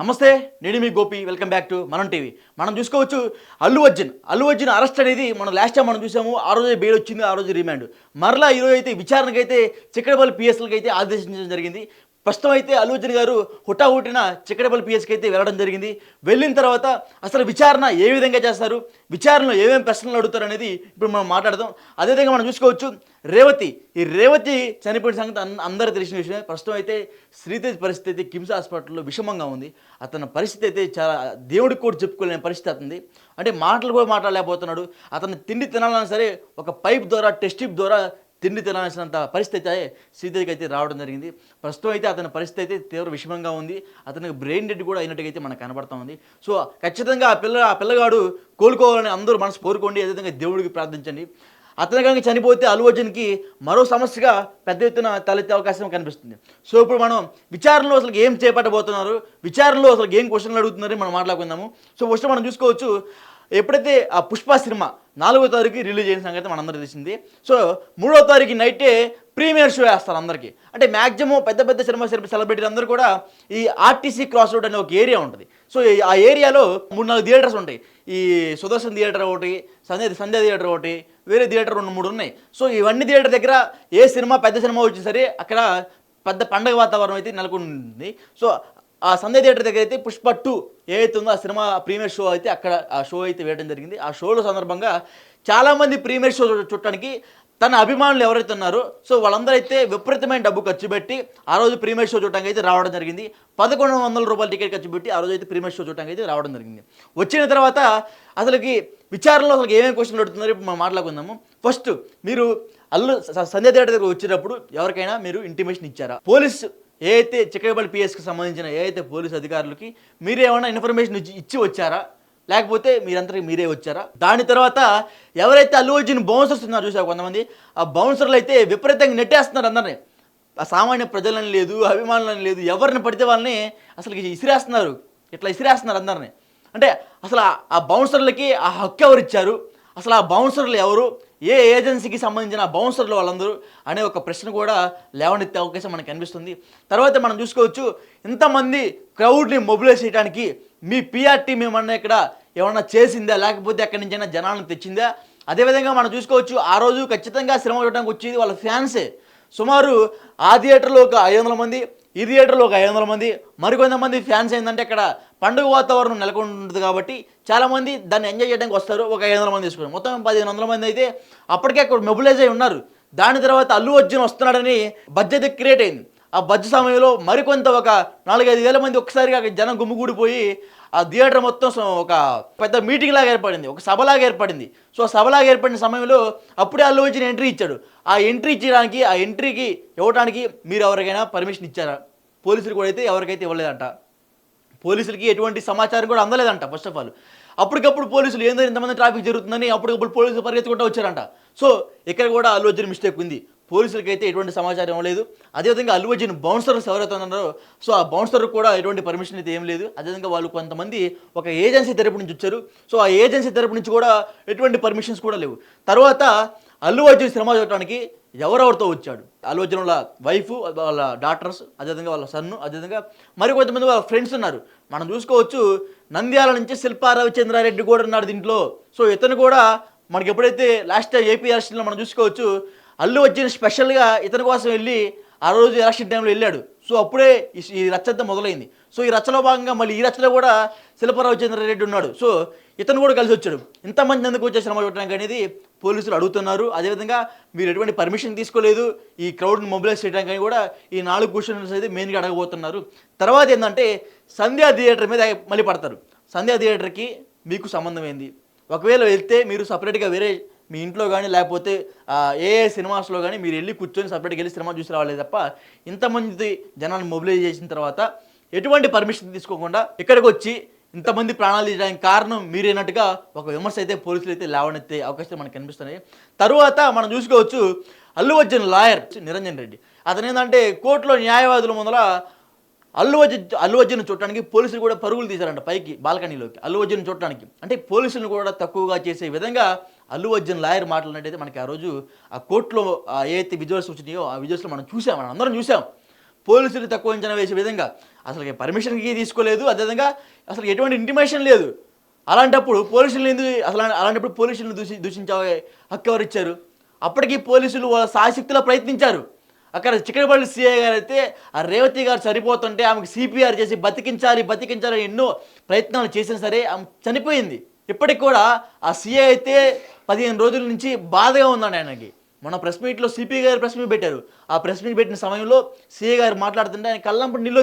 నమస్తే, నేను మీ Gopi. Welcome back to మనం టీవీ. మనం చూసుకోవచ్చు అల్లు అర్జున్ అరెస్ట్ అనేది మనం లాస్ట్ టైం మనం చూసాము. ఆ రోజే బెయిల్ వచ్చింది, ఆ రోజు రిమాండ్. మరలా ఈరోజు అయితే విచారణకైతే చిక్కడపల్లి పిఎస్లకి అయితే ఆదేశించడం జరిగింది. ప్రస్తుతం అయితే అల్లు అర్జున్ గారు హుటాహుటిన చిక్కడపల్లి పిఎస్కి అయితే వెళ్ళడం జరిగింది. వెళ్ళిన తర్వాత అసలు విచారణ ఏ విధంగా చేస్తారు, విచారణలో ఏమేమి ప్రశ్నలు అడుగుతారు అనేది ఇప్పుడు మనం మాట్లాడదాం. అదేవిధంగా మనం చూసుకోవచ్చు రేవతి చనిపోయిన సంగతి అందరూ తెలిసిన విషయమే. ప్రస్తుతం అయితే శ్రీతేజ్ పరిస్థితి అయితే కిమ్స్ హాస్పిటల్లో విషమంగా ఉంది. అతని పరిస్థితి అయితే చాలా దేవుడికి కూడా చెప్పుకోలేని పరిస్థితి అవుతుంది. అంటే మాటలు కూడా మాట్లాడలేకపోతున్నాడు. అతను తిండి తినాలన్నా సరే ఒక పైప్ ద్వారా, టెస్ట్ ట్యూబ్ ద్వారా తిండి తినాల్సినంత పరిస్థితి అయితే శ్రీతేజ్కి అయితే రావడం జరిగింది. ప్రస్తుతం అయితే అతని పరిస్థితి అయితే తీవ్ర విషమంగా ఉంది. అతనికి బ్రెయిన్ డెడ్ కూడా అయినట్టుగా అయితే మనకు కనబడతా ఉంది. సో ఖచ్చితంగా ఆ పిల్లగాడు కోలుకోవాలని అందరూ మనసు కోరుకోండి. అదేవిధంగా దేవుడికి ప్రార్థించండి. అతను కనుక చనిపోతే అల్లు అర్జున్కి మరో సమస్యగా పెద్ద ఎత్తున తలెత్తే అవకాశం కనిపిస్తుంది. సో ఇప్పుడు మనం విచారణలో అసలు ఏం చేపట్టబోతున్నారు, విచారణలో అసలు ఏం క్వశ్చన్లు అడుగుతున్నారని మనం మాట్లాడుకుందాము. సో ఫస్ట్ మనం చూసుకోవచ్చు, ఎప్పుడైతే ఆ పుష్ప సినిమా 4వ తారీఖు రిలీజ్ అయిన సంగతి మనందరూ తెలిసింది. సో 3వ తారీఖు నైటే ప్రీమియర్ షో వేస్తారు అందరికీ. అంటే మ్యాక్సిమం పెద్ద పెద్ద సినిమా సెలబ్రిటీలు అందరూ కూడా ఈ ఆర్టీసీ క్రాస్ రోడ్ అనే ఒక ఏరియా ఉంటుంది. సో ఆ ఏరియాలో 3-4 థియేటర్స్ ఉంటాయి. ఈ సుదర్శన్ థియేటర్ ఒకటి, సంధ్య థియేటర్ ఒకటి, వేరే థియేటర్ 2-3 ఉన్నాయి. సో ఇవన్నీ థియేటర్ దగ్గర ఏ సినిమా పెద్ద సినిమా వచ్చినా సరే అక్కడ పెద్ద పండగ వాతావరణం అయితే నెలకొంది. సో ఆ సంధ్య థియేటర్ దగ్గర అయితే పుష్ప 2 ఏదైతే ఉందో ఆ సినిమా ప్రీమియర్ షో అయితే అక్కడ ఆ షో అయితే వేయడం జరిగింది. ఆ షోలో సందర్భంగా చాలామంది ప్రీమియర్ షో చూడటానికి తన అభిమానులు ఎవరైతే ఉన్నారో సో వాళ్ళందరూ అయితే విపరీతమైన డబ్బు ఖర్చు పెట్టి ఆ రోజు ప్రీమియర్ షో చూడటానికి అయితే రావడం జరిగింది. 1100 రూపాయల టికెట్ ఖర్చు పెట్టి ఆ రోజు అయితే ప్రీమియర్ షో చూడటానికి అయితే రావడం జరిగింది. వచ్చిన తర్వాత అసలుకి విచారణలో అసలు ఏమేమి క్వశ్చన్లు అడుగుతున్నారో ఇప్పుడు మనం మాట్లాడుకుందాము. ఫస్ట్, మీరు సంధ్య థియేటర్ దగ్గర వచ్చినప్పుడు ఎవరికైనా మీరు ఇంటిమేషన్ ఇచ్చారా? పోలీసు ఏదైతే చిక్కడపల్లి పిఎస్కి సంబంధించిన ఏదైతే పోలీసు అధికారులకి మీరు ఏమైనా ఇన్ఫర్మేషన్ ఇచ్చి వచ్చారా, లేకపోతే మీరందరికీ మీరే వచ్చారా? దాని తర్వాత ఎవరైతే అల్లు అర్జున్ బౌన్సర్స్ ఉన్నారో చూసారు కొంతమంది, ఆ బౌన్సర్లు అయితే విపరీతంగా నెట్టేస్తున్నారు అందరినీ. ఆ సామాన్య ప్రజలని లేదు, అభిమానులని లేదు, ఎవరిని పడితే వాళ్ళని అసలు ఇసిరేస్తున్నారు, ఇట్లా ఇసిరేస్తున్నారు అందరినీ. అంటే అసలు ఆ బౌన్సర్లకి ఆ హక్కు ఎవరు ఇచ్చారు, అసలు ఆ బౌన్సర్లు ఎవరు, ఏ ఏజెన్సీకి సంబంధించిన బౌన్సర్లు వాళ్ళందరూ అనే ఒక ప్రశ్న కూడా లేవనెత్తే అవకాశం మనకు కనిపిస్తుంది. తర్వాత మనం చూసుకోవచ్చు, ఇంతమంది క్రౌడ్ని మొబిలైజ్ చేయడానికి మీ పిఆర్ టీం ఏమన్నా ఇక్కడ ఏమన్నా చేసిందా, లేకపోతే ఎక్కడి నుంచైనా జనాలను తెచ్చిందా? అదేవిధంగా మనం చూసుకోవచ్చు, ఆ రోజు ఖచ్చితంగా సినిమా చూడడానికి వచ్చేది వాళ్ళ ఫ్యాన్సే. సుమారు ఆ థియేటర్లో ఒక 500 మంది, ఈ థియేటర్లో ఒక 500 మంది, మరికొంతమంది ఫ్యాన్స్ ఏంటంటే అక్కడ పండుగ వాతావరణం నెలకొంటుంది కాబట్టి చాలామంది దాన్ని ఎంజాయ్ చేయడానికి వస్తారు. ఒక 500 మంది తీసుకున్నారు, మొత్తం 1500 మంది అయితే అప్పటికే అక్కడ మొబిలైజ్ అయి ఉన్నారు. దాని తర్వాత అల్లు అర్జున్ వస్తున్నాడని బడ్జెట్ క్రియేట్ అయింది. ఆ బడ్జెట్ సమయంలో మరికొంత ఒక 4-5 వేల మంది ఒకసారిగా జనం గుమ్మిగూడిపోయి ఆ థియేటర్ మొత్తం ఒక పెద్ద మీటింగ్ లాగా ఏర్పడింది, ఒక సభలాగా ఏర్పడింది. సో సభలాగా ఏర్పడిన సమయంలో అప్పుడే అల్లు అర్జున్ ఎంట్రీ ఇచ్చాడు. ఆ ఎంట్రీ ఇచ్చడానికి, ఆ ఎంట్రీకి ఇవ్వడానికి మీరు ఎవరికైనా పర్మిషన్ ఇచ్చారా? పోలీసులు కూడా అయితే ఎవరికైతే ఇవ్వలేదంట. పోలీసులకి ఎటువంటి సమాచారం కూడా అందలేదంట. ఫస్ట్ ఆఫ్ ఆల్ అప్పటికప్పుడు పోలీసులు ఏందో ఇంతమంది ట్రాఫిక్ జరుగుతుందని అప్పటికప్పుడు పోలీసులు పరిగెత్తుకుంటూ వచ్చారంట. సో ఇక్కడ కూడా అల్లు అర్జున్ మిస్టేక్ ఉంది. పోలీసులకి అయితే ఎటువంటి సమాచారం ఇవ్వలేదు. అదేవిధంగా అల్లు అర్జున్ బౌన్సర్స్ ఎవరైతే ఉన్నారో సో ఆ బౌన్సర్కి కూడా ఎటువంటి పర్మిషన్ అయితే ఏం లేదు. అదేవిధంగా వాళ్ళు కొంతమంది ఒక ఏజెన్సీ తరపు నుంచి వచ్చారు. సో ఆ ఏజెన్సీ తరపు నుంచి కూడా ఎటువంటి పర్మిషన్స్ కూడా లేవు. తర్వాత అల్లు అర్జున్ సినిమా చూడటానికి ఎవరెవరితో వచ్చాడు? అల్లు అర్జున్ వాళ్ళ వైఫ్, వాళ్ళ డాటర్స్, అదేవిధంగా వాళ్ళ సన్ను, అదేవిధంగా మరి కొంతమంది వాళ్ళ ఫ్రెండ్స్ ఉన్నారు. మనం చూసుకోవచ్చు, నంద్యాల నుంచి శిల్పా రవిచంద్రారెడ్డి కూడా ఉన్నాడు దీంట్లో. సో ఇతను కూడా మనకి ఎప్పుడైతే లాస్ట్ ఏపీ ఎలక్షన్లో మనం చూసుకోవచ్చు, అల్లు అర్జున్ స్పెషల్గా ఇతని కోసం వెళ్ళి ఆ రోజు ఎలక్షన్ టైంలో వెళ్ళాడు. సో అప్పుడే ఈ రచ్చంతా మొదలైంది. సో ఈ రచ్చలో భాగంగా మళ్ళీ ఈ రచ్చలో కూడా శిల్పా రవిచంద్రారెడ్డి ఉన్నాడు. సో ఇతను కూడా కలిసి వచ్చాడు. ఇంతమంది ఎందుకు వచ్చే సినిమా చూడడానికి అనేది పోలీసులు అడుగుతున్నారు. అదేవిధంగా మీరు ఎటువంటి పర్మిషన్ తీసుకోలేదు ఈ క్రౌడ్ని మొబిలైజ్ చేయడానికి కూడా ఈ 4 క్వశ్చన్స్ అయితే మెయిన్గా అడగబోతున్నారు. తర్వాత ఏంటంటే సంధ్యా థియేటర్ మీద మళ్ళీ పడతారు. సంధ్యా థియేటర్కి మీకు సంబంధం ఏంది? ఒకవేళ వెళ్తే మీరు సపరేట్గా వేరే మీ ఇంట్లో కానీ లేకపోతే ఏ సినిమాస్లో కానీ మీరు వెళ్ళి కూర్చొని సపరేట్గా వెళ్ళి సినిమా చూసి రావాలి తప్ప ఇంతమంది జనాన్ని మొబిలైజ్ చేసిన తర్వాత ఎటువంటి పర్మిషన్ తీసుకోకుండా ఇక్కడికి వచ్చి ఇంతమంది ప్రాణాలు తీయడానికి కారణం మీరేనట్టుగా ఒక విమర్శ అయితే పోలీసులు అయితే లేవనెత్తే అవకాశాలు మనకు కనిపిస్తున్నాయి. తరువాత మనం చూసుకోవచ్చు, అల్లు అర్జున్ లాయర్ నిరంజన్ రెడ్డి అతను ఏంటంటే కోర్టులో న్యాయవాదుల ముందర అల్లు అర్జున్ చూడటానికి పోలీసులు కూడా పరుగులు తీశారంట పైకి బాల్కనీలోకి అల్లు అర్జున్ చూడటానికి. అంటే పోలీసులను కూడా తక్కువగా చేసే విధంగా అల్లు అర్జున్ లాయర్ మాట్లాడినట్టయితే మనకి ఆ రోజు ఆ కోర్టులో ఏదైతే విజువల్స్ వచ్చినాయో ఆ విజువల్స్లో మనం అందరం చూసాం. పోలీసులు తక్కువ అంచనా వేసే విధంగా అసలు పర్మిషన్కి తీసుకోలేదు, అదేవిధంగా అసలు ఎటువంటి ఇంటిమేషన్ లేదు. అలాంటప్పుడు పోలీసులు ఎందుకు అలాంటప్పుడు పోలీసులను దూషించే హక్కు ఎవరు ఇచ్చారు? అప్పటికి పోలీసులు వాళ్ళ శాయశక్తిలో ప్రయత్నించారు. అక్కడ చిక్కడపల్లి సిఐ గారు అయితే ఆ రేవతి గారు సరిపోతుంటే ఆమెకు సిపిఆర్ చేసి బతికించాలి ఎన్నో ప్రయత్నాలు చేసినా సరే ఆమె చనిపోయింది. ఇప్పటికి కూడా ఆ సిఐ అయితే 15 రోజుల నుంచి బాధగా ఉందండి ఆయనకి. మొన్న ప్రెస్ మీట్లో సిపి గారు ప్రెస్ మీట్ పెట్టారు. ఆ ప్రెస్ మీట్ పెట్టిన సమయంలో సిఐ గారు మాట్లాడుతుంటే ఆయన కళ్ళంపటి నీళ్ళు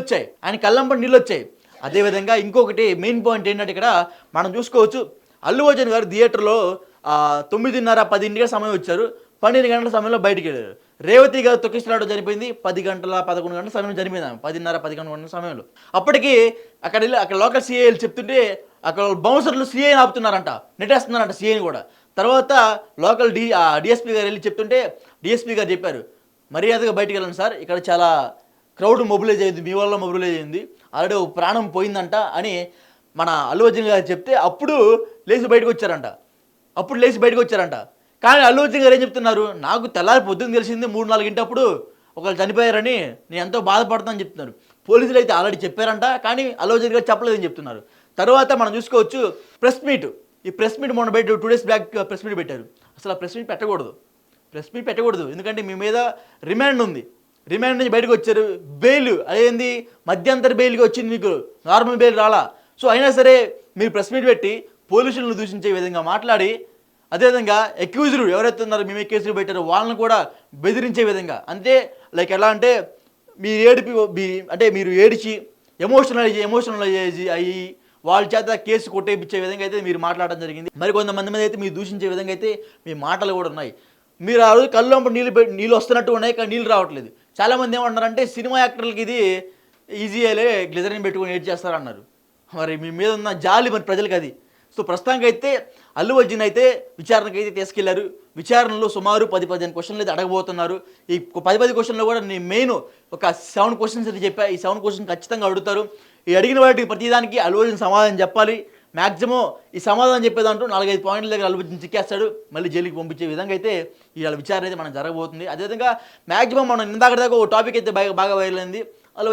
వచ్చాయి. అదేవిధంగా ఇంకొకటి మెయిన్ పాయింట్ ఏంటంటే ఇక్కడ మనం చూసుకోవచ్చు, అల్లు అర్జున్ గారు థియేటర్లో 9:30, 10 సమయం వచ్చారు. 12 గంటల సమయంలో బయటికి వెళ్ళారు. రేవతి గారు తొక్కిసలాట జరిపోయింది 10 గంటల 11 గంటల సమయం జరిపోయింది, 10:30, 11 గంటల సమయంలో. అప్పటికి అక్కడ లోకల్ సిఐలు చెప్తుంటే అక్కడ బౌన్సర్లు సిఐని ఆపుతున్నారంట, నెట్టేస్తున్నారంట సిఐని కూడా. తర్వాత లోకల్ డిఎస్పీ గారు వెళ్ళి చెప్తుంటే డిఎస్పీ గారు చెప్పారు, మర్యాదగా బయటికి వెళ్ళండి సార్, ఇక్కడ చాలా క్రౌడ్ మొబిలైజ్ అయింది, మీ వల్ల మొబిలైజ్ అయింది, ఆల్రెడీ ప్రాణం పోయిందంట అని మన అల్లు అర్జున్ గారు చెప్తే అప్పుడు లేచి బయటకు వచ్చారంట. కానీ అల్లు అర్జున్ గారు ఏం చెప్తున్నారు, నాకు తెల్లారి పొద్దున్న తెలిసింది 3-4 గంటప్పుడు ఒకళ్ళు చనిపోయారని, నేను ఎంతో బాధపడతానని చెప్తున్నారు. పోలీసులు అయితే ఆల్రెడీ చెప్పారంట, కానీ అల్లు అర్జున్ గారు చెప్పలేదని చెప్తున్నారు. తర్వాత మనం చూసుకోవచ్చు ఈ ప్రెస్ మీట్ మొన్న 2 days బ్యాక్ ప్రెస్ మీట్ పెట్టారు. అసలు ఆ ప్రెస్ మీట్ పెట్టకూడదు, ఎందుకంటే మీ మీద రిమాండ్ ఉంది. రిమాండ్ నుంచి బయటకు వచ్చారు, బెయిల్ అదేంది మధ్యంతర బెయిల్గా వచ్చింది, మీకు నార్మల్ బెయిల్ రాలా. సో అయినా సరే మీరు ప్రెస్ మీట్ పెట్టి పోలీసులను దూషించే విధంగా మాట్లాడి, అదేవిధంగా అక్యూజ్డ్ ఎవరైతే ఉన్నారో మేము కేసులు పెట్టారో వాళ్ళని కూడా బెదిరించే విధంగా, అంటే లైక్ ఎలా అంటే మీరు ఏడిచి ఎమోషనలైజ్ అయ్యి వాళ్ళ చేత కేసు కొట్టేపించే విధంగా అయితే మీరు మాట్లాడడం జరిగింది. మరి కొంతమంది మీద అయితే మీరు దూషించే విధంగా అయితే మీ మాటలు కూడా ఉన్నాయి. మీరు ఆ రోజు కళ్ళంప నీళ్ళు వస్తున్నట్టు ఉన్నాయి, కానీ నీళ్ళు రావట్లేదు. చాలామంది ఏమంటున్నారంటే సినిమా యాక్టర్లకి ఇది ఈజీ అయ్యే గ్లిజరిన్ పెట్టుకొని ఏడ్ చేస్తారన్నారు. మరి మీ మీద ఉన్న జాలి మరి ప్రజలకు అది. సో ప్రస్తుతానికి అయితే అల్లు అర్జున్ అయితే విచారణకు అయితే తీసుకెళ్లారు. విచారణలో సుమారు 10-15 క్వశ్చన్లు అయితే అడగబోతున్నారు. ఈ 10 క్వశ్చన్లో కూడా నేను మెయిన్ ఒక 7 క్వశ్చన్స్ అయితే చెప్పా. ఈ 7 క్వశ్చన్ ఖచ్చితంగా అడుగుతారు. ఈ అడిగిన వాటికి ప్రతిదానికి అల్లు అర్జున్ సమాధానం చెప్పాలి. మ్యాక్సిమం ఈ సమాధానం చెప్పేదాంట్లో 4-5 పాయింట్ల దగ్గర అల్లు అర్జున్ చిక్కేస్తాడు, మళ్ళీ జైలుకి పంపించే విధంగా అయితే ఇవాళ విచారణ అయితే మనం జరగబోతుంది. అదేవిధంగా మ్యాక్సిమం మనం ఇందాక ఒక టాపిక్ అయితే బాగా వైరల్ అయింది. అల్లు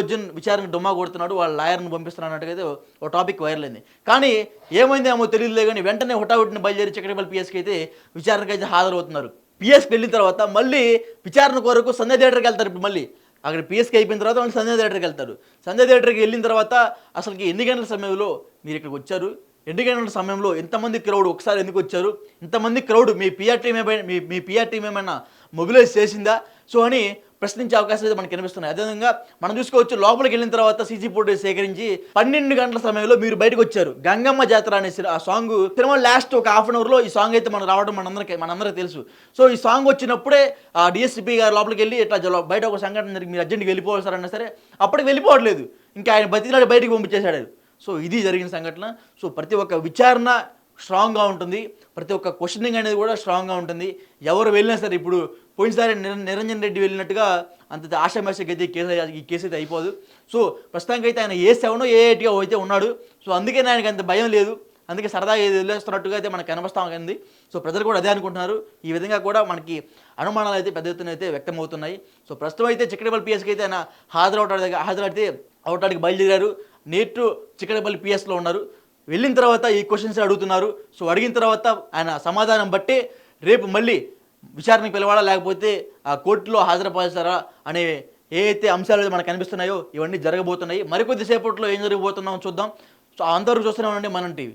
అర్జున్ విచారణకు డొమ్మా కొడుతున్నాడు, వాళ్ళ లాయర్ని పంపిస్తున్నట్టుగా అయితే ఒక టాపిక్ వైరల్ అయింది. కానీ ఏమైందేమో తెలియదులే, కానీ వెంటనే హుటాహుటిని బయలుదేరి చిక్కడపల్లి పిఎస్కి అయితే విచారణకు అయితే హాజరవుతున్నారు. పిఎస్కి వెళ్ళిన తర్వాత మళ్ళీ విచారణ కొరకు సంధ్య థియేటర్కి వెళ్తారు. ఇప్పుడు మళ్ళీ అక్కడ పిఎస్కి అయిపోయిన తర్వాత వాళ్ళు సంధ్య థియేటర్కి వెళ్తారు. సంధ్య థియేటర్కి వెళ్ళిన తర్వాత అసలుకి ఎన్ని గంటల సమయంలో మీరు ఇక్కడికి వచ్చారు, 2 గంటల సమయంలో ఎంతమంది క్రౌడ్ ఒకసారి ఎందుకు వచ్చారు, ఇంతమంది క్రౌడ్ మీ పిఆర్ టీం ఏమైనా మొబిలైజ్ చేసిందా, సో అని ప్రశ్నించే అవకాశాలు అయితే మనకు కనిపిస్తున్నాయి. అదేవిధంగా మనం చూసుకోవచ్చు, లోపలికి వెళ్ళిన తర్వాత సీసీ ఫుటేజ్ సేకరించి 12 గంటల సమయంలో మీరు బయటకు వచ్చారు. గంగమ్మ జాతర అనే ఆ సాంగ్ తిరుమల లాస్ట్ ఒక హాఫ్ అన్ అవర్లో ఈ సాంగ్ అయితే మనం రావడం మనందరికీ తెలుసు. సో ఈ సాంగ్ వచ్చినప్పుడే ఆ డిఎస్పీ గారు లోపలికి వెళ్ళి ఇట్లా బయట ఒక సంఘటన జరిగి మీరు అర్జెంట్గా వెళ్ళిపోవాలి సార్ అన్నా సరే అప్పటికి వెళ్ళిపోవట్లేదు, ఇంకా ఆయన బతికినాడు బయటికి పంపించేశాడు. సో ఇది జరిగిన సంఘటన. సో ప్రతి ఒక్క విచారణ స్ట్రాంగ్గా ఉంటుంది, ప్రతి ఒక్క క్వశ్చనింగ్ అనేది కూడా స్ట్రాంగ్గా ఉంటుంది. ఎవరు వెళ్ళినా సరే, ఇప్పుడు పోయినసారి నిరంజన్ రెడ్డి వెళ్ళినట్టుగా అంత ఆశామాషకి అయితే ఈ కేసు అయితే అయిపోదు. సో ప్రస్తుతానికి అయితే ఆయన A7 A8గా అయితే ఉన్నాడు. సో అందుకే ఆయనకి అంత భయం లేదు, అందుకే సరదాగా వదిలేస్తున్నట్టుగా అయితే మనకు కనిపిస్తాం. సో ప్రజలు కూడా అదే అనుకుంటున్నారు. ఈ విధంగా కూడా మనకి అనుమానాలు అయితే పెద్ద ఎత్తున అయితే వ్యక్తమవుతున్నాయి. సో ప్రస్తుతం అయితే చిక్కడపల్లి పిఎస్కి అయితే ఆయన అవటానికి బయలుదేరారు. నేటు చిక్కడపల్లి పిఎస్లో ఉన్నారు. వెళ్ళిన తర్వాత ఈ క్వశ్చన్స్ అడుగుతున్నారు. సో అడిగిన తర్వాత ఆయన సమాధానం బట్టి రేపు మళ్ళీ విచారణకు పిలవాలా లేకపోతే ఆ కోర్టులో హాజరుపరుస్తారా అనే ఏ అయితే అంశాలు మనకు కనిపిస్తున్నాయో ఇవన్నీ జరగబోతున్నాయి. మరికొద్దిసేపట్లో ఏం జరగబోతున్నామో చూద్దాం. సో అంతవరకు చూస్తూనే ఉండండి మనం టీవీ.